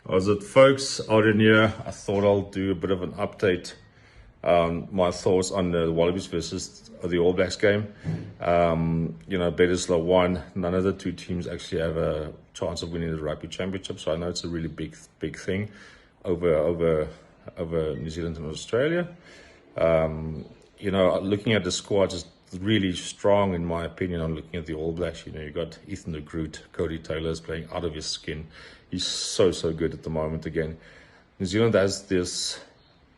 How's it, folks? Adriaan here. I thought I'll do a bit of an update on my thoughts on the Wallabies versus the All Blacks game. Bledisloe One. None of the two teams actually have a chance of winning the rugby championship, so I know it's a really big thing over New Zealand and Australia. Looking at the squad is really strong, in my opinion. I'm looking at the All Blacks. You got Ethan de Groot, Cody Taylor is playing out of his skin. He's so good at the moment again. New Zealand has this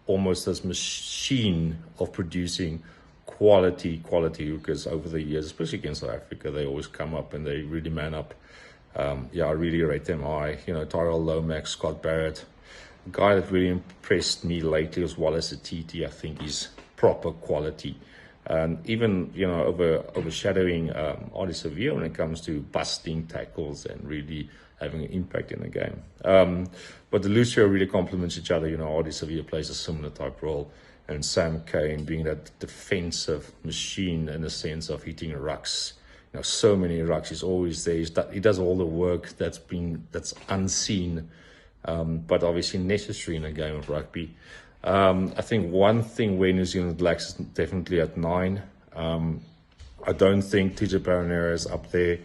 machine of producing quality hookers over the years, especially against South Africa. They always come up and they really man up. I really rate them high. Tyrell Lomax, Scott Barrett. A guy that really impressed me lately was Wallace Atiti. I think he's proper quality. And even, overshadowing Ardie Savea when it comes to busting tackles and really having an impact in the game. But the Lucio really complements each other. Ardie Savea plays a similar type role. And Sam Cane being that defensive machine in the sense of hitting rucks. So many rucks. He's always there. He does all the work that's unseen, but obviously necessary in a game of rugby. I think one thing where New Zealand lacks is definitely at 9. I don't think TJ Perenara is up there.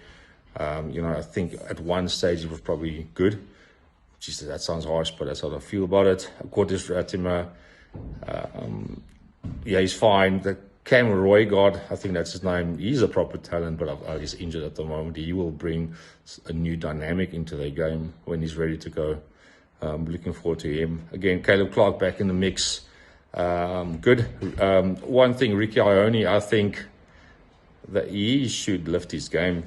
I think at one stage he was probably good. Geez, that sounds harsh, but that's how I feel about it. Cortes Ratima, he's fine. The Cam Roygaard, I think that's his name. He's a proper talent, but he's injured at the moment. He will bring a new dynamic into their game when he's ready to go. Looking forward to him. Again, Caleb Clark back in the mix. Good. One thing, Ricky Ione, I think that he should lift his game.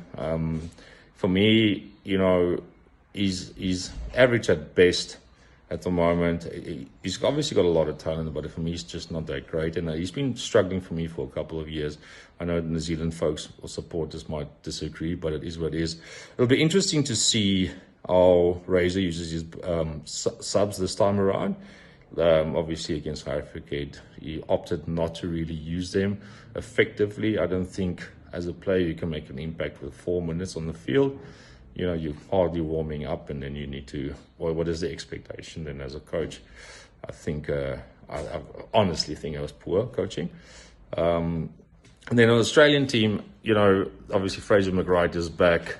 For me, he's average at best at the moment. He's obviously got a lot of talent, but for me, he's just not that great. And he's been struggling for me for a couple of years. I know New Zealand folks or supporters might disagree, but it is what it is. It'll be interesting to see how Razor uses his subs this time around. Obviously against South Africa, he opted not to really use them effectively. I don't think as a player you can make an impact with 4 minutes on the field. You're hardly warming up, and then you need to, what is the expectation then as a coach? I think, I honestly think it was poor coaching. And then on the Australian team, obviously Fraser McReight is back.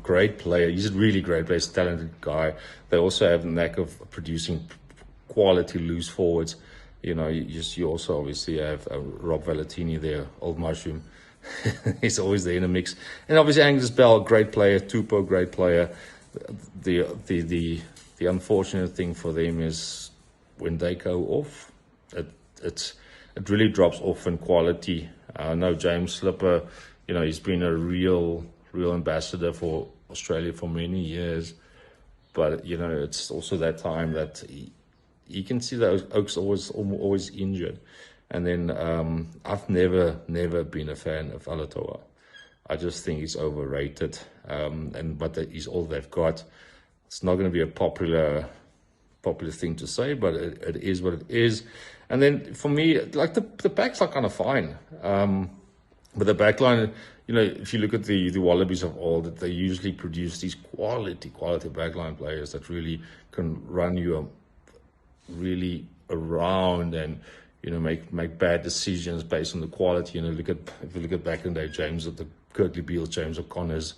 Great player. He's a really great player. He's a talented guy. They also have the knack of producing quality loose forwards. You also obviously have Rob Valentini there, old mushroom. He's always there in the mix. And obviously Angus Bell, great player. Tupou, great player. The unfortunate thing for them is when they go off, it really drops off in quality. I know James Slipper, he's been a real ambassador for Australia for many years. But, it's also that time that you can see that Oak's always injured. And then I've never been a fan of Alatoa. I just think he's overrated. But he's all they've got. It's not going to be a popular thing to say, but it is what it is. And then for me, like the backs are kind of fine. But the backline, if you look at the Wallabies of old, they usually produce these quality backline players that really can run you really around and make bad decisions based on the quality. If you look at back in the day, the Kurtley Beale, James O'Connor's,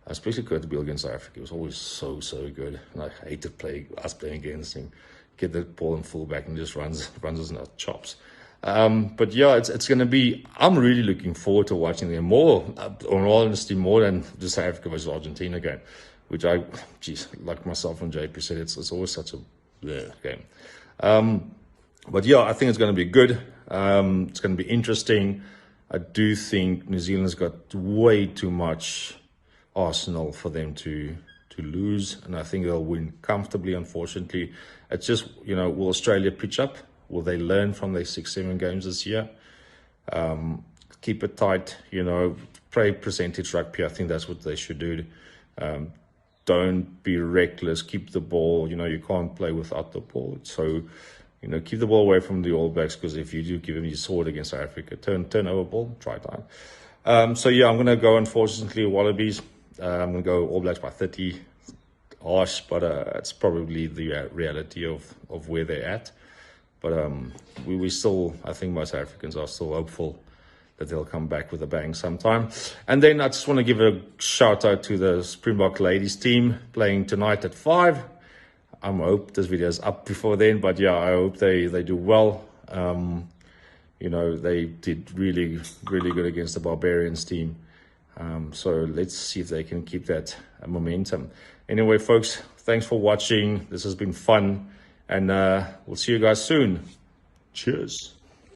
especially Kurtley Beale against South Africa, was always so good. And I hated playing against him. Get the ball in fullback and just runs us in our chops. But yeah, it's going to be. I'm really looking forward to watching them more. In all honesty, more than the South Africa versus Argentina game, which like myself and JP said, it's always such a game. But yeah, I think it's going to be good. It's going to be interesting. I do think New Zealand's got way too much arsenal for them to lose, and I think they'll win comfortably. Unfortunately, it's just will Australia pitch up? Will they learn from their 6-7 games this year? Keep it tight. Play percentage rugby. I think that's what they should do. Don't be reckless. Keep the ball. You can't play without the ball. So keep the ball away from the All Blacks, because if you do give them your sword against South Africa, turn over ball, try time. So yeah, I'm going to go, unfortunately, Wallabies. I'm going to go All Blacks by 30. harsh, but it's probably the reality of where they're at. But we still, I think most Africans are still hopeful that they'll come back with a bang sometime. And then I just want to give a shout out to the Springbok ladies team playing tonight at 5. I hope this video is up before then, but yeah, I hope they do well. You know, they did really good against the Barbarians team. So let's see if they can keep that momentum. Anyway, folks, thanks for watching. This has been fun, and we'll see you guys soon. Cheers.